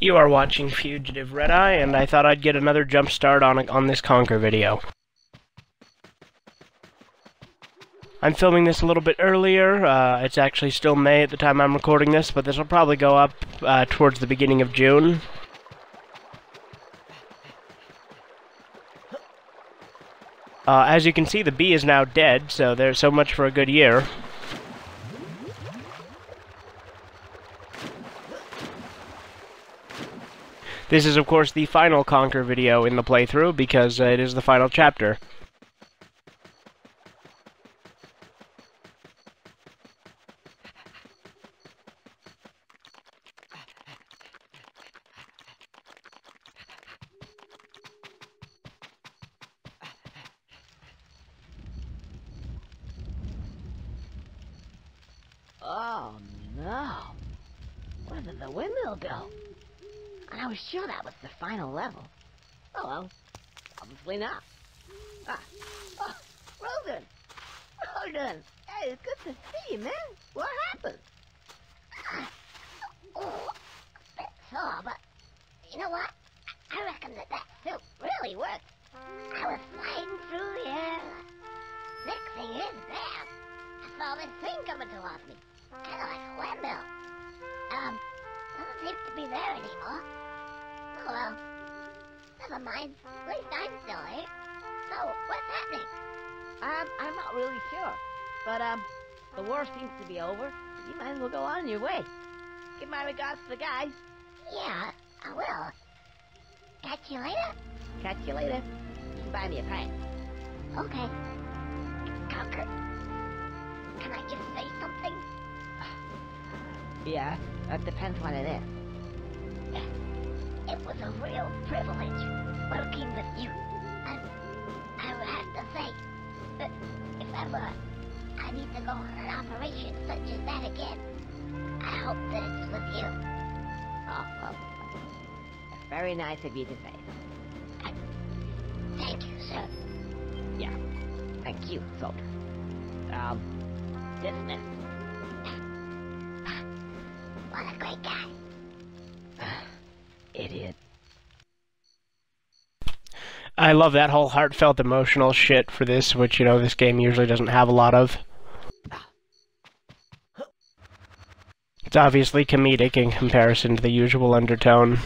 You are watching Fugitive Red Eye, and I thought I'd get another jump start on this Conker video. I'm filming this a little bit earlier. It's actually still May at the time I'm recording this, but this will probably go up towards the beginning of June. As you can see, the bee is now dead, so there's so much for a good year. This is, of course, the final Conker video in the playthrough, because it is the final chapter. Oh, no. Where did the windmill go? I was sure that was the final level. Oh, well, obviously not. Oh, Roden! Roden! Hey, it's good to see you, man. What happened? Oh, a bit sore, but you know what? I reckon that suit really worked. I was flying through the air. Next thing is, bam! I saw this thing coming towards me. Kind of like a windmill. Doesn't seem to be there anymore. Oh well, never mind. At least I'm still here. So, what's happening? I'm not really sure. But, the war seems to be over. You might as well go on your way. Give my regards to the guys. Yeah, I will. Catch you later? Catch you later. You can buy me a pint. Okay. Conker, can I just say something? Yeah, that depends what it is. It was a real privilege working with you. And I would have to say that if ever I need to go on an operation such as that again, I hope that it's with you. Oh, well, that's very nice of you to say. Thank you, sir. Yeah, thank you, soldier. Dismissed. What a great guy. Idiot. I love that whole heartfelt emotional shit for this, which, you know, this game usually doesn't have a lot of. It's obviously comedic in comparison to the usual undertone.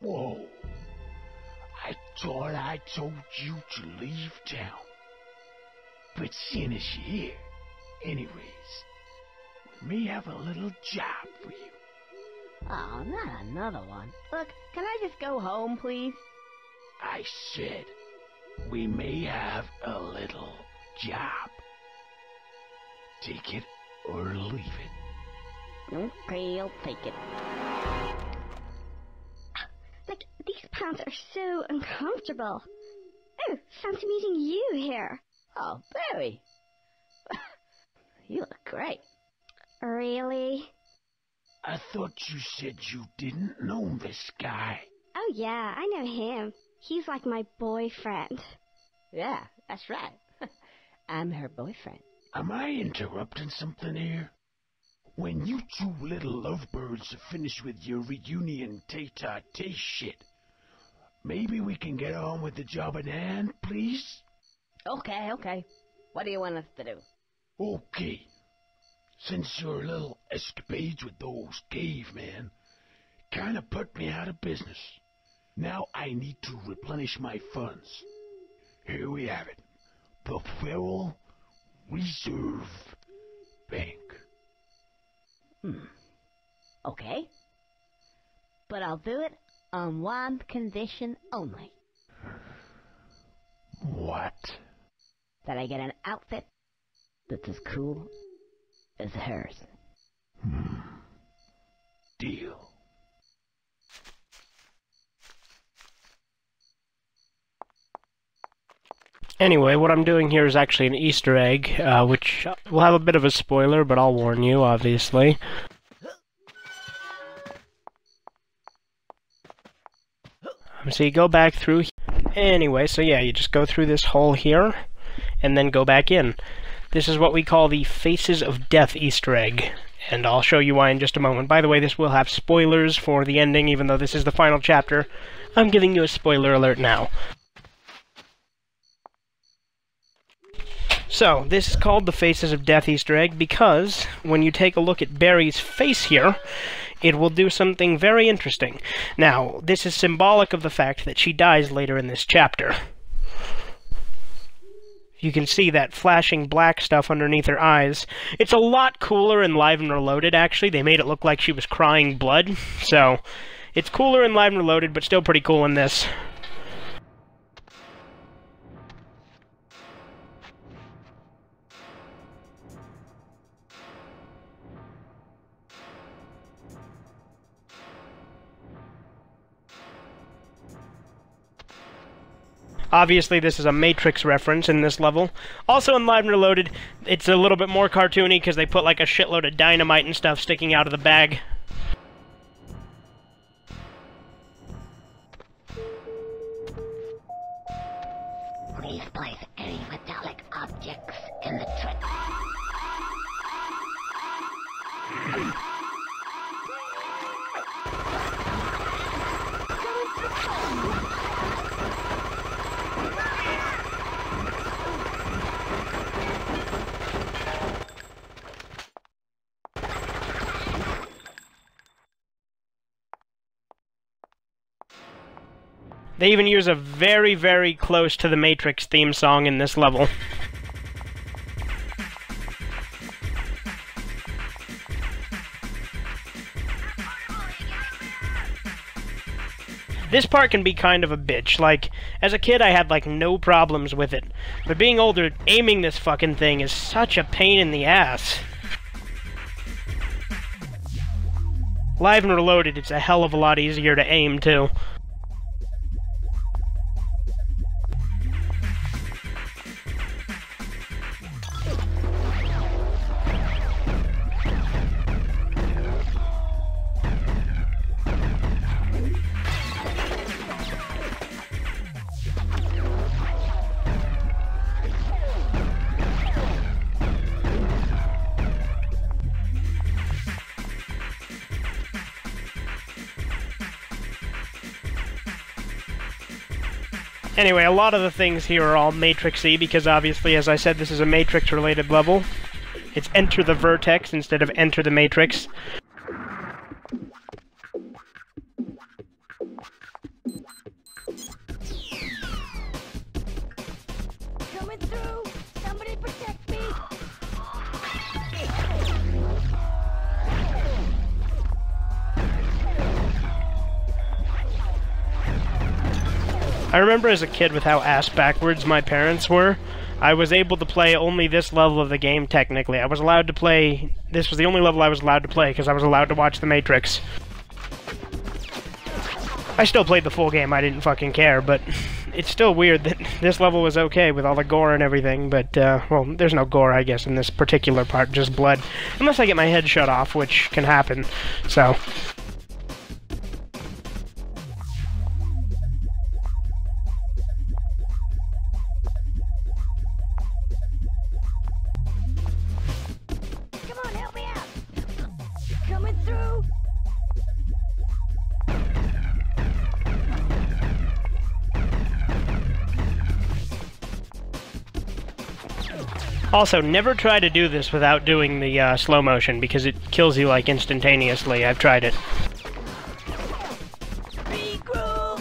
Whoa. I thought I told you to leave town. But seeing as you're here, anyways, we may have a little job for you. Oh, not another one. Look, can I just go home, please? I said, we may have a little job. Take it or leave it. Okay, I'll take it. Like, these pants are so uncomfortable. Oh, fancy meeting you here. Oh, Barry. You look great. Really? I thought you said you didn't know this guy. Oh yeah, I know him. He's like my boyfriend. Yeah, that's right. I'm her boyfriend. Am I interrupting something here? When you two little lovebirds are finished with your reunion tete-a-tete shit, maybe we can get on with the job at hand, please? Okay. What do you want us to do? Okay. Since your little escapades with those cavemen kinda put me out of business, now I need to replenish my funds. Here we have it. The Federal Reserve Bank. Okay. But I'll do it on one condition only. What? That I get an outfit that's as cool as hers. Deal. Anyway, what I'm doing here is actually an Easter egg, which will have a bit of a spoiler, but I'll warn you, obviously. So you go back through Anyway, so yeah, you just go through this hole here, and then go back in. This is what we call the Faces of Death Easter egg, and I'll show you why in just a moment. By the way, this will have spoilers for the ending, even though this is the final chapter. I'm giving you a spoiler alert now. So, this is called the Faces of Death Easter egg because when you take a look at Barry's face here, it will do something very interesting. Now, this is symbolic of the fact that she dies later in this chapter. You can see that flashing black stuff underneath her eyes. It's a lot cooler in Live and Reloaded, actually. They made it look like she was crying blood, so it's cooler in Live and Reloaded, but still pretty cool in this. Obviously, this is a Matrix reference in this level. Also in Live and Reloaded, it's a little bit more cartoony because they put like a shitload of dynamite and stuff sticking out of the bag. Please place any metallic objects in the trick. They even use a very, very close to the Matrix theme song in this level. This part can be kind of a bitch. Like, as a kid I had, like, no problems with it. But being older, aiming this fucking thing is such a pain in the ass. Live and Reloaded, it's a hell of a lot easier to aim, too. Anyway, a lot of the things here are all Matrix-y, because obviously, as I said, this is a Matrix-related level. It's Enter the Vertex instead of Enter the Matrix. Coming through! Somebody protect me! I remember as a kid with how ass-backwards my parents were. I was able to play only this level of the game, technically. I was allowed to play... This was the only level I was allowed to play, because I was allowed to watch The Matrix. I still played the full game, I didn't fucking care, but it's still weird that this level was okay with all the gore and everything, but, well, there's no gore, I guess, in this particular part, just blood. Unless I get my head shut off, which can happen, so... Coming through! Also, never try to do this without doing the slow motion, because it kills you, like, instantaneously. I've tried it. Regroup!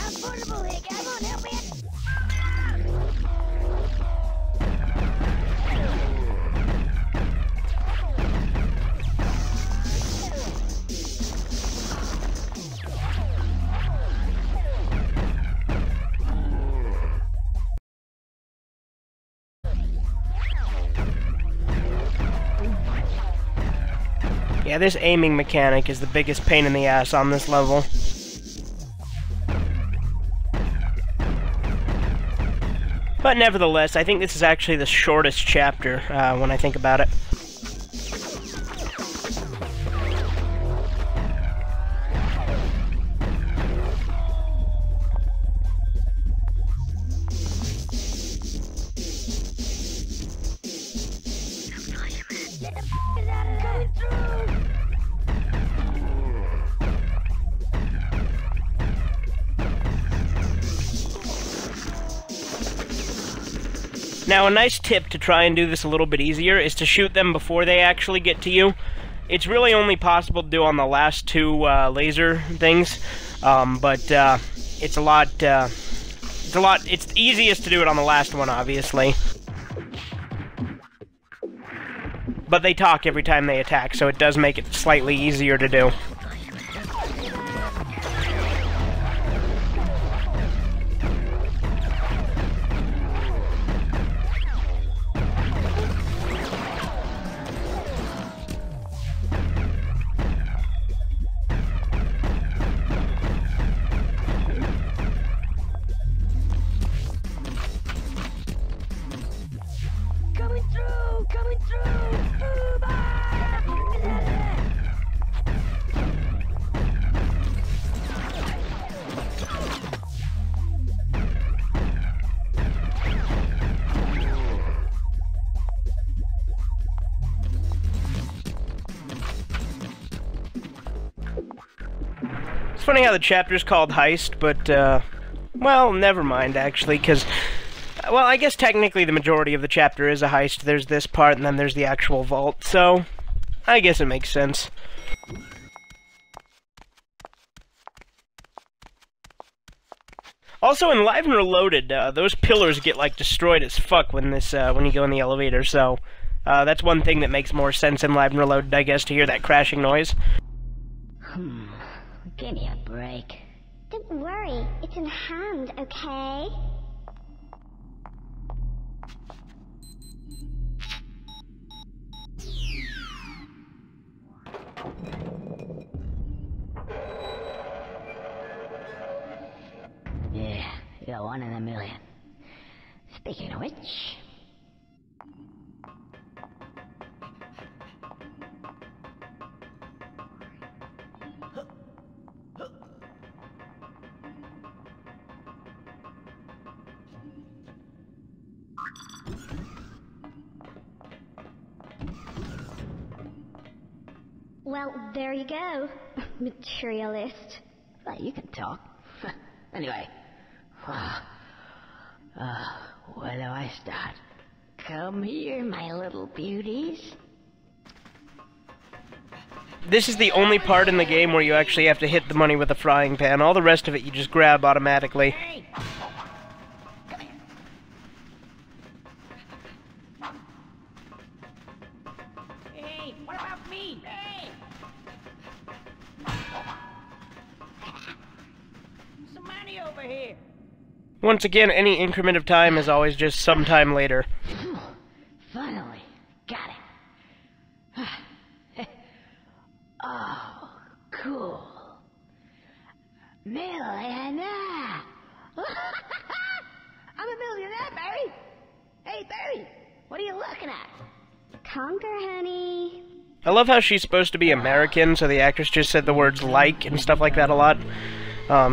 I'm portable here, come on, help me! Yeah, this aiming mechanic is the biggest pain in the ass on this level. But nevertheless, I think this is actually the shortest chapter, when I think about it. Now, a nice tip to try and do this a little bit easier is to shoot them before they actually get to you. It's really only possible to do on the last two laser things, but it's easiest to do it on the last one, obviously. But they talk every time they attack, so it does make it slightly easier to do. Coming through! It's funny how the chapter's called Heist, but, well, never mind, actually, because, well, I guess technically the majority of the chapter is a heist. There's this part, and then there's the actual vault, so I guess it makes sense. Also, in Live and Reloaded, those pillars get, like, destroyed as fuck when you go in the elevator, so that's one thing that makes more sense in Live and Reloaded, I guess, to hear that crashing noise. Give me a break. Don't worry, it's in hand, okay? Yeah, you're one in a million. Speaking of which... Well, there you go, materialist. Well, you can talk. Anyway, where do I start? Come here, my little beauties. This is the only part in the game where you actually have to hit the money with a frying pan. All the rest of it you just grab automatically. Hey! Come here. Hey, what about me? Hey! Some money over here. Once again, any increment of time is always just some time later. Finally, got it. Oh, cool. Millionaire! I'm a millionaire, Barry! Hey, Barry, what are you looking at? Conker, honey. I love how she's supposed to be American, so the actress just said the words like and stuff like that a lot.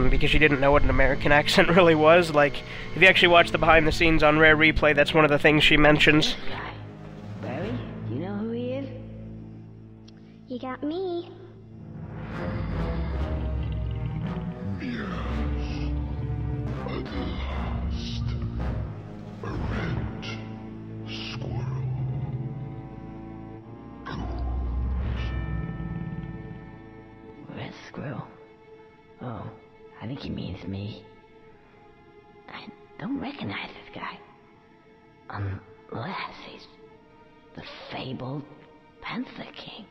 Because she didn't know what an American accent really was. Like, if you actually watch the behind the scenes on Rare Replay, that's one of the things she mentions. This guy. Barry, do you know who he is? You got me. At last, a red squirrel. Red squirrel. Oh, I think he means me. I don't recognize this guy. Unless he's the fabled Panther King.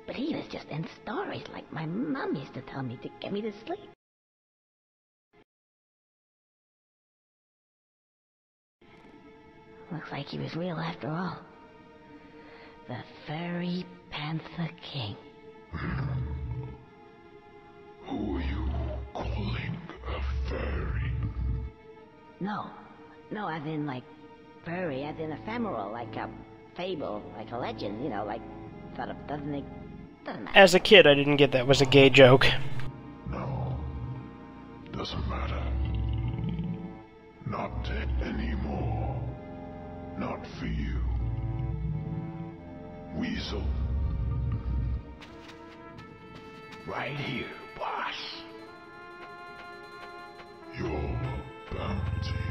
But he was just in stories like my mom used to tell me to get me to sleep. Looks like he was real after all. The furry Panther King. Who are you calling a fairy? No, as in like furry, as in ephemeral, like a fable, like a legend, you know, like sort of doesn't matter. As a kid, I didn't get that was a gay joke. No, doesn't matter. Not anymore. Not for you. Weasel. Right here, boss. Your bounty.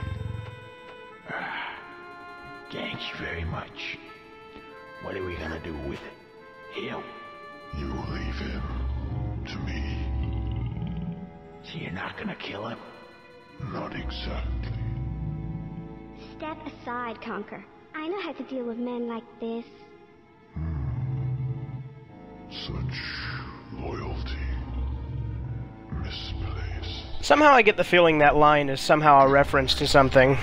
Thank you very much. What are we gonna do with it? Him? You leave him to me. So you're not gonna kill him? Not exactly. Step aside, Conker. I know how to deal with men like this. Such loyalty. Misplaced. Somehow I get the feeling that line is somehow a reference to something.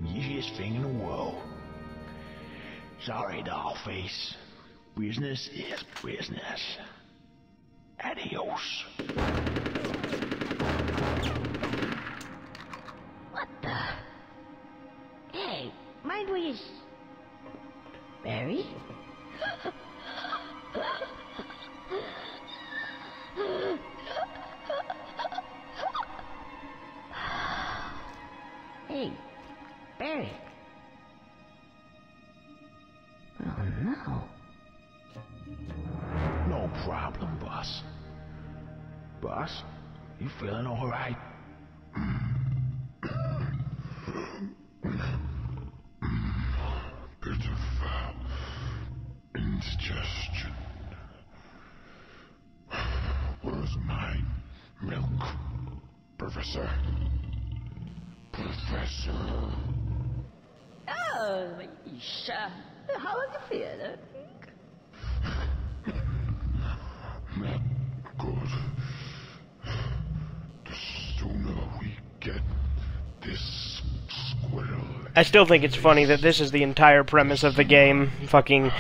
Easiest thing in the world. Sorry, dollface. Business is business. Adios. What the? Hey, mind where you... Barry? Hey, Barry. Oh no. No problem, boss. Boss, you feeling all right? Bit of indigestion. Where's my milk, Professor? Professor. Oh, Isha. How are you feeling? Not good. The sooner we get this squirrel. I still think it's funny that this is the entire premise of the game. Fucking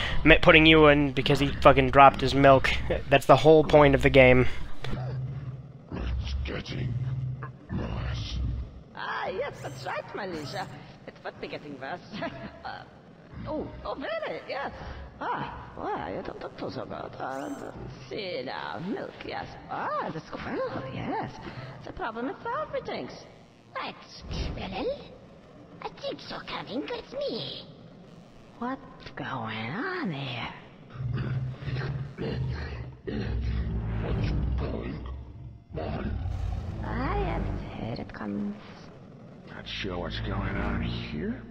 putting you in because he fucking dropped his milk. That's the whole point of the game. It's getting worse. Ah, yes, that's right, my Lisha. It would be getting worse. Oh, really? Yes. Why, you don't talk so about. Let's see now. Milk, yes. The squirrel, yes. The problem with everything. What's squirrel? I think so, Conker. It's me. What's going on here? What's going on? I haven't heard it comes. Not sure what's going on here,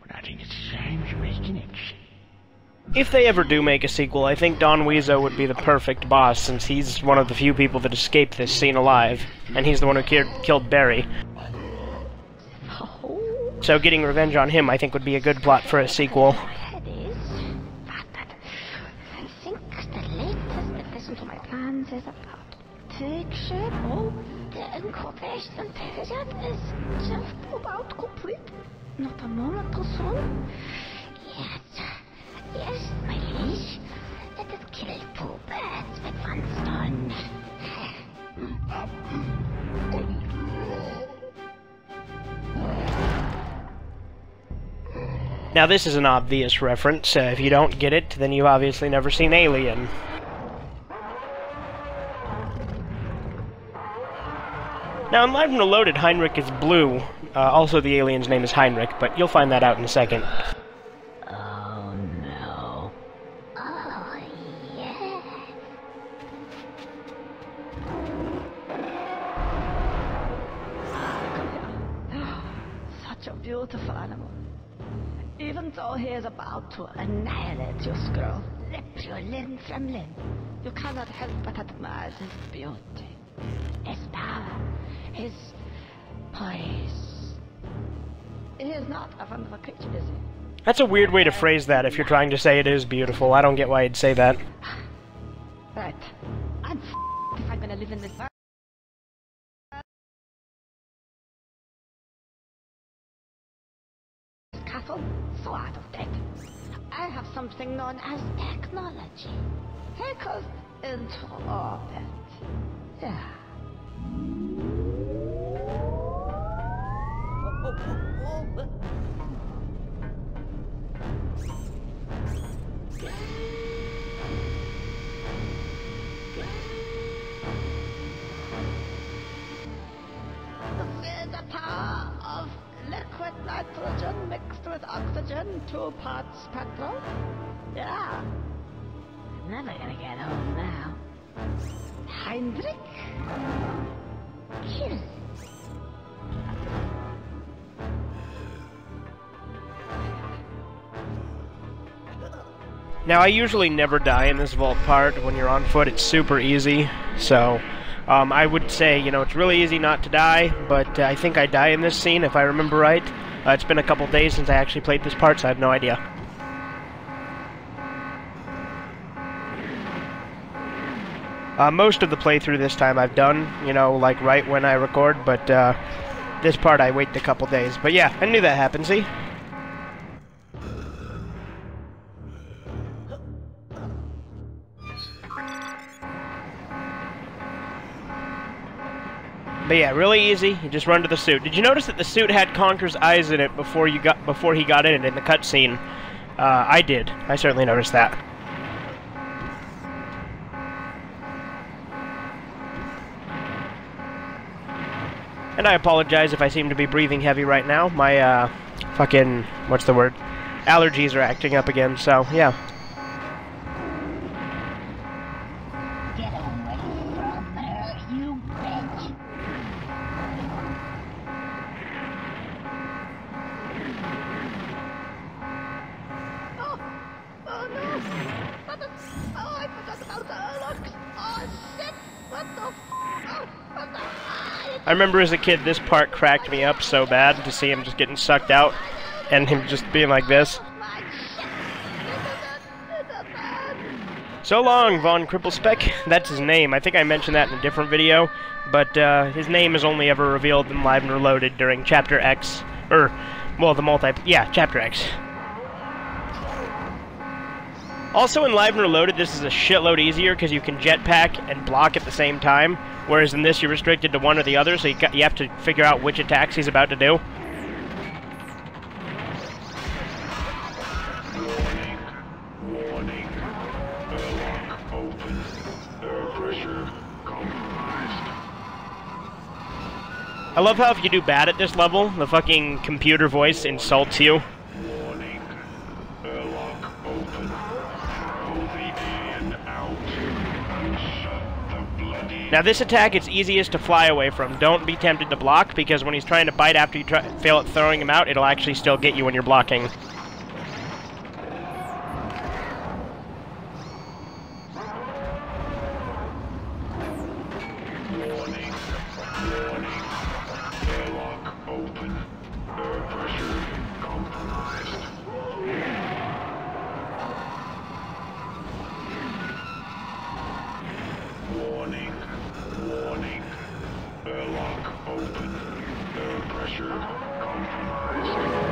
but I think it's time to make an exit. If they ever do make a sequel, I think Don Weezo would be the perfect boss, since he's one of the few people that escaped this scene alive, and he's the one who killed Barry. So getting revenge on him, I think, would be a good plot for a sequel. It is. But I think the latest addition to my plans is about to take shape. Oh, the incubation period is just about complete. Not a moment too soon. Yes, my liege. Let us kill two birds with one stone. Now this is an obvious reference. If you don't get it, then you've obviously never seen Alien. Now in Live and Reloaded, Heinrich is blue. Also the alien's name is Heinrich, but you'll find that out in a second. Oh no. Oh, yes. Such a beautiful animal. Even though he is about to annihilate your skull, rip your limb from limb, you cannot help but admire his beauty, his power, his poise. He is not a wonderful creature, is he? That's a weird way to phrase that if you're trying to say it is beautiful. I don't get why you'd say that. Right. I'm if I'm gonna live in this world. powerful, so out of date. I have something known as technology. Vehicles into orbit. Yeah. The power of liquid nitrogen mixed with oxygen, 2 parts petrol. Yeah. I'm never gonna get home now. Heinrich? Kill. Now, I usually never die in this vault part. When you're on foot, it's super easy. So, I would say, you know, it's really easy not to die, but I think I die in this scene, if I remember right. It's been a couple days since I actually played this part, so I have no idea. Most of the playthrough this time I've done, you know, like right when I record, but this part I wait a couple days. But yeah, I knew that happened, see? But yeah, really easy. You just run to the suit. Did you notice that the suit had Conker's eyes in it before he got in it in the cutscene? I did. I certainly noticed that. And I apologize if I seem to be breathing heavy right now. My fucking what's the word? Allergies are acting up again. So yeah. Get away from her, you bitch! Oh no! Oh, I forgot about the airlocks! Oh shit! What the oh, what the I remember as a kid, this part cracked me up so bad to see him just getting sucked out and him just being like this. my shit! So long, Von Cripplespeck. That's his name. I think I mentioned that in a different video, but his name is only ever revealed in Live and Reloaded during Chapter X. Chapter X. Also in Live and Reloaded, this is a shitload easier because you can jetpack and block at the same time, whereas in this you're restricted to one or the other, so you have to figure out which attacks he's about to do. Warning. Airlock open. Air pressure compromised. I love how if you do bad at this level, the fucking computer voice insults you. Warning. Airlock open. Throw the alien out. And shut the bloody... Now this attack, it's easiest to fly away from. Don't be tempted to block, because when he's trying to bite after you fail at throwing him out, it'll actually still get you when you're blocking. Warning. Warning. Airlock open. Air pressure compromised. Warning. Warning. Airlock open. Air pressure compromised.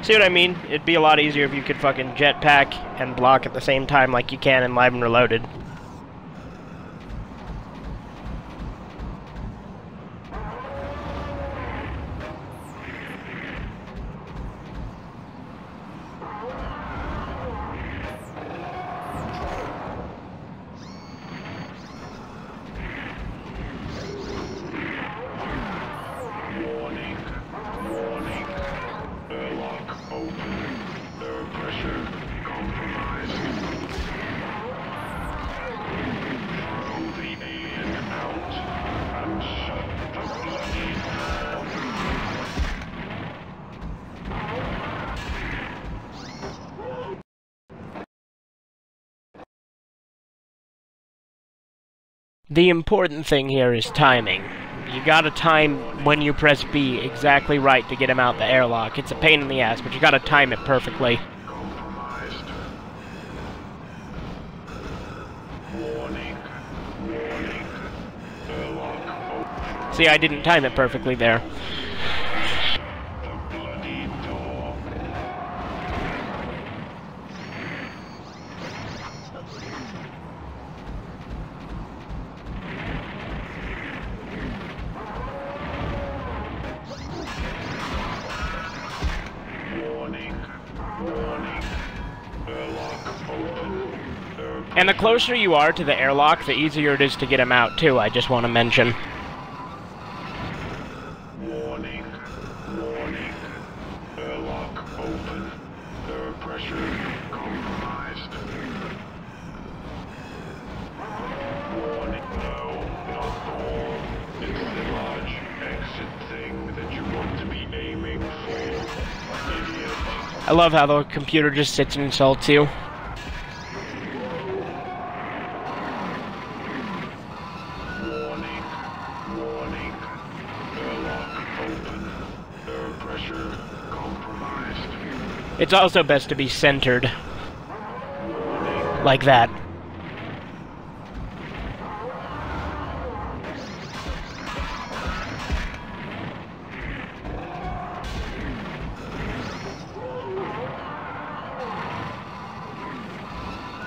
See what I mean? It'd be a lot easier if you could fucking jetpack and block at the same time like you can in Live and Reloaded. Warning. Warning. Airlock open. Air pressure compromised. Throw the alien out and shut the bloody door. The important thing here is timing. You gotta time when you press B exactly right to get him out the airlock. It's a pain in the ass, but you gotta time it perfectly. Compromised. Warning. Warning. Airlock open. See, I didn't time it perfectly there. The bloody dog. Warning. Warning. Airlock open. And the closer you are to the airlock, the easier it is to get him out, too, I just want to mention. Warning. Warning. Airlock open. Air pressure compromised. Warning. No, not all. It's the large exit thing that you want to be aiming for. Idiot. I love how the computer just sits and insults you. Warning. Warning. Airlock open. Air pressure compromised. It's also best to be centered. Like that.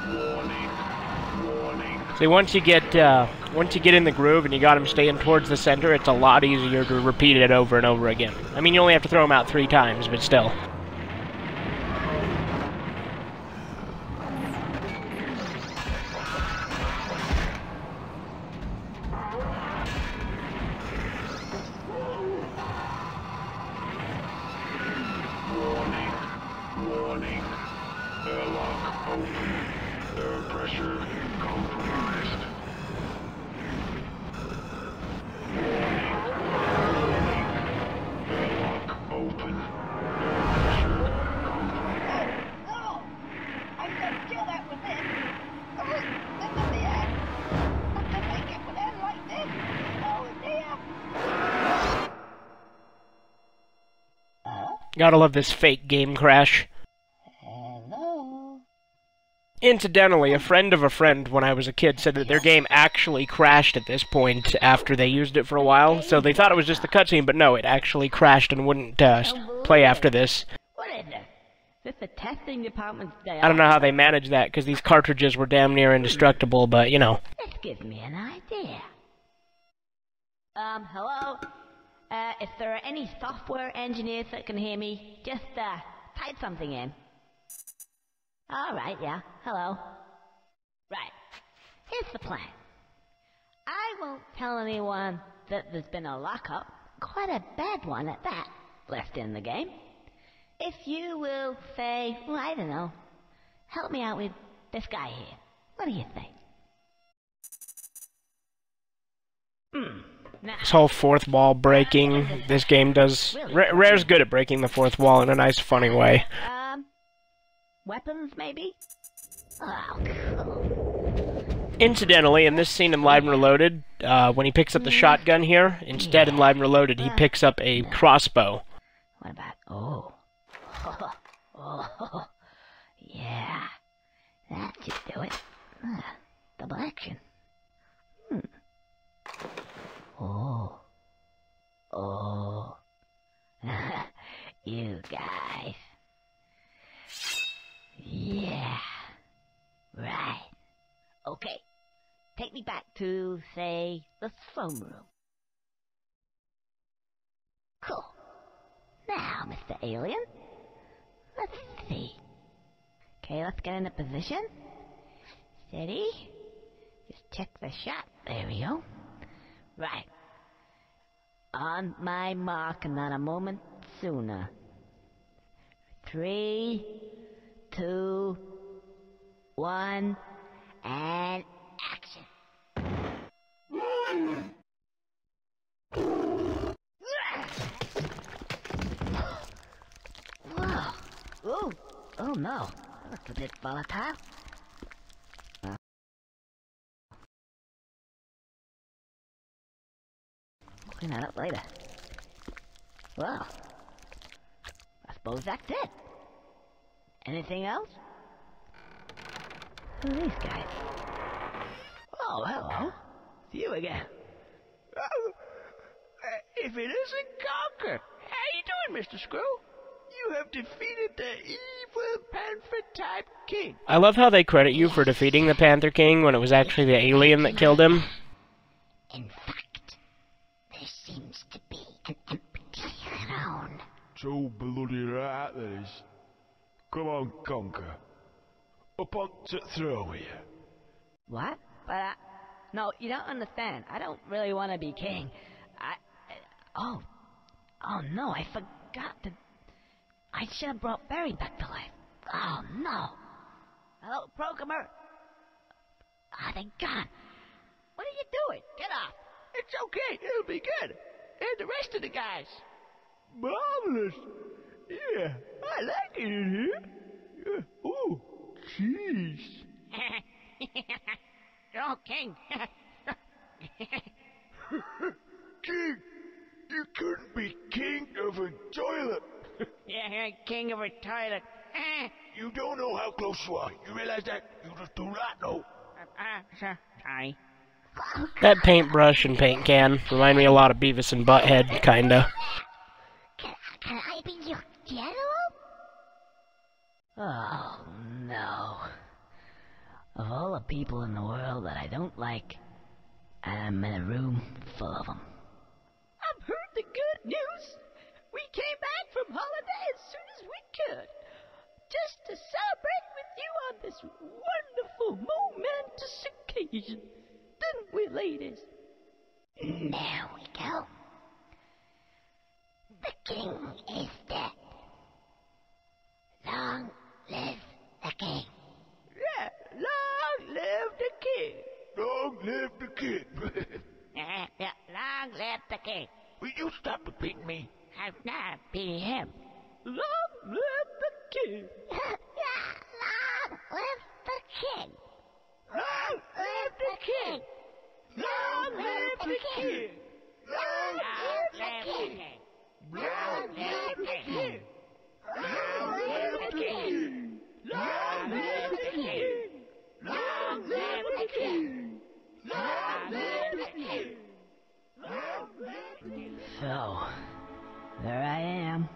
Warning. Warning. See, once you get in the groove and you got him staying towards the center, it's a lot easier to repeat it over and over again. I mean, you only have to throw him out 3 times, but still. Warning. Warning. Airlock open. Air pressure compromised. Warning. Warning. Airlock open. Air pressure compromised. No! I couldn't do that with this! Oh, this is the end! What did I get with it like this? Oh dear! Gotta love this fake game crash. Hello? Incidentally, a friend of a friend when I was a kid said that their game actually crashed at this point after they used it for a while, so they thought it was just the cutscene, but no, it actually crashed and wouldn't play after this. What is this? Is this the testing department's day I don't know off? how they managed that, because these cartridges were damn near indestructible, but, you know. This gives me an idea. Hello? If there are any software engineers that can hear me, just, type something in. Alright, yeah, hello. Right, here's the plan. I won't tell anyone that there's been a lockup, quite a bad one at that, left in the game. If you will say, well, I don't know, help me out with this guy here. What do you think? Now, This whole fourth wall breaking, this game does... Rare's good at breaking the fourth wall in a nice, funny way. weapons maybe? Oh, cool. Incidentally, in this scene in Live and Reloaded, when he picks up the shotgun here, instead in Live and Reloaded, he picks up a crossbow. What about, oh. Oh, yeah. That should do it. Double action. Oh. You guys. Yeah. Right. Okay. Take me back to, say, the phone room. Cool. Now, Mr. Alien. Let's see. Okay, let's get in a position. Steady. Just check the shot. There we go. Right. On my mark, and not a moment sooner. 3, 2, 1, and action. Whoa. Ooh. Oh no. That's a bit volatile. clean that up later. Well, I suppose that's it. Anything else? Who are these guys? Oh, hello. It's you again. Oh, if it isn't Conker. How you doing, Mr. Screw? You have defeated the evil Panther-type king. I love how they credit you for defeating the Panther King when it was actually the alien that killed him. In fact, there seems to be an empty throne. So bloody right there is. Come on, Conker. Up onto the throne here. What? But no, you don't understand. I don't really want to be king. Oh no, I forgot to... I should have brought Barry back to life. Oh no. Hello, programmer. Ah, thank God. What are you doing? Get off. It's okay, it'll be good. And the rest of the guys. Marvelous. Yeah, I like it in here. Oh, cheese. Oh, king. King, you couldn't be king of a toilet. Yeah, king of a toilet. You don't know how close you are. You realize that? You just do not know. Sorry. That paintbrush and paint can remind me a lot of Beavis and Butthead, kinda. Can I be your general? Oh, no. Of all the people in the world that I don't like, I'm in a room full of them. I've heard the good news. We came back from holiday as soon as we could, just to celebrate with you on this wonderful, momentous occasion. Didn't we, ladies? There we go. The king is dead. Long live the king. Yeah, long live the king. Long live the king. Yeah, long live the king. Will you stop repeating me? I'm not beating him. Long live the king. Long live the king. Long live the king. Long live the king. Long live the king. Long live the king. Long live the king. Long live the king. Long live the king. Long live the king. Long live the king. So, there I am.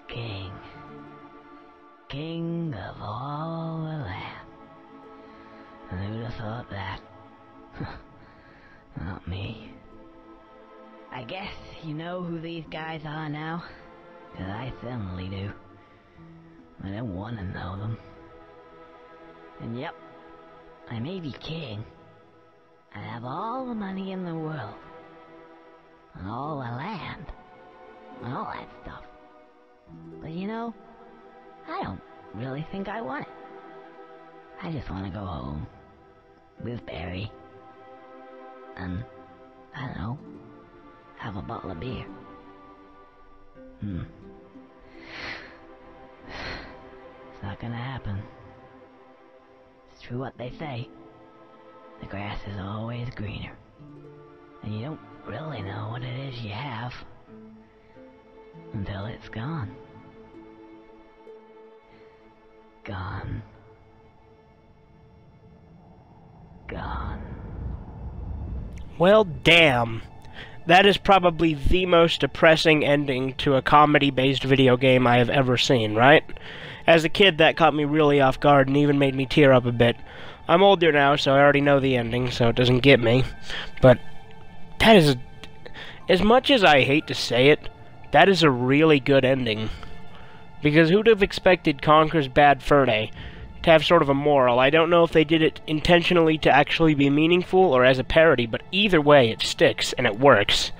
King. King of all the land. And who'd have thought that? Not me. I guess you know who these guys are now? 'Cause I certainly do. I don't want to know them. And yep, I may be king. I have all the money in the world. And all the land. And all that stuff. But you know, I don't really think I want it. I just want to go home. With Barry. And, I don't know, have a bottle of beer. It's not gonna happen. It's true what they say. The grass is always greener. And you don't really know what it is you have until it's gone. Gone. Gone. Well, damn. That is probably the most depressing ending to a comedy-based video game I have ever seen, right? As a kid, that caught me really off guard and even made me tear up a bit. I'm older now, so I already know the ending, so it doesn't get me. But that is... as much as I hate to say it, that is a really good ending. Because who'd have expected Conker's Bad Fur Day to have sort of a moral? I don't know if they did it intentionally to actually be meaningful or as a parody, but either way, it sticks and it works.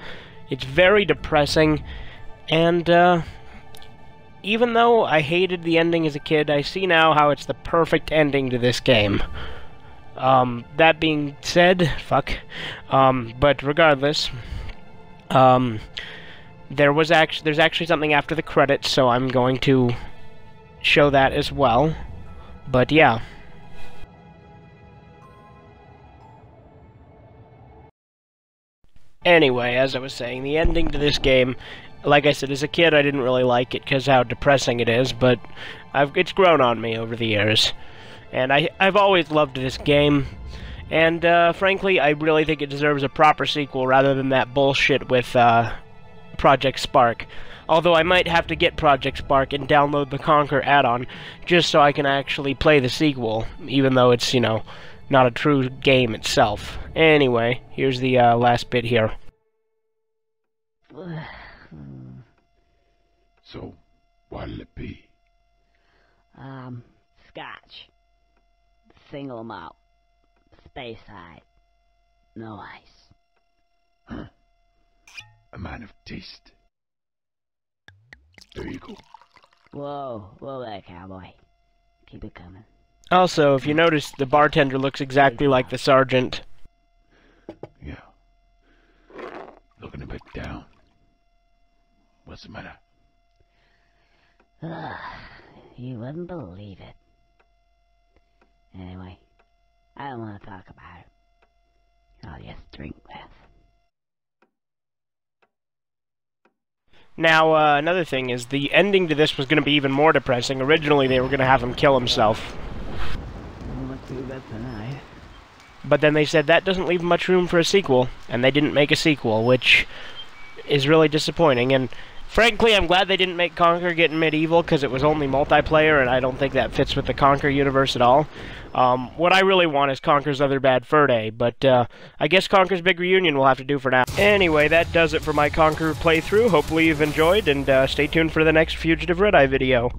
It's very depressing, and even though I hated the ending as a kid, I see now how it's the perfect ending to this game. That being said, but regardless, there's actually something after the credits, so I'm going to show that as well. But yeah. Anyway, as I was saying, the ending to this game, like I said, as a kid I didn't really like it because how depressing it is, but it's grown on me over the years. And I've always loved this game, and frankly, I really think it deserves a proper sequel rather than that bullshit with Project Spark. Although I might have to get Project Spark and download the Conker add-on just so I can actually play the sequel, even though it's, you know, not a true game itself. Anyway, here's the last bit here. So, what'll it be? Scotch. Single malt. Space side. No ice. Huh. A man of taste. There you go. Whoa there, cowboy. Keep it coming. Also, if you notice, the bartender looks exactly like the sergeant. Yeah. Looking a bit down. What's the matter? You wouldn't believe it. Anyway, I don't want to talk about it. I'll just drink less. Now, another thing is, the ending to this was going to be even more depressing. Originally, they were going to have him kill himself. Not too bad tonight. But then they said that doesn't leave much room for a sequel, and they didn't make a sequel, which is really disappointing. And frankly, I'm glad they didn't make Conker get medieval, because it was only multiplayer, and I don't think that fits with the Conker universe at all. What I really want is Conker's Other Bad Fur Day, but I guess Conker's Big Reunion will have to do for now. Anyway, that does it for my Conker playthrough. Hopefully you've enjoyed, and stay tuned for the next Fugitive Red-Eye video.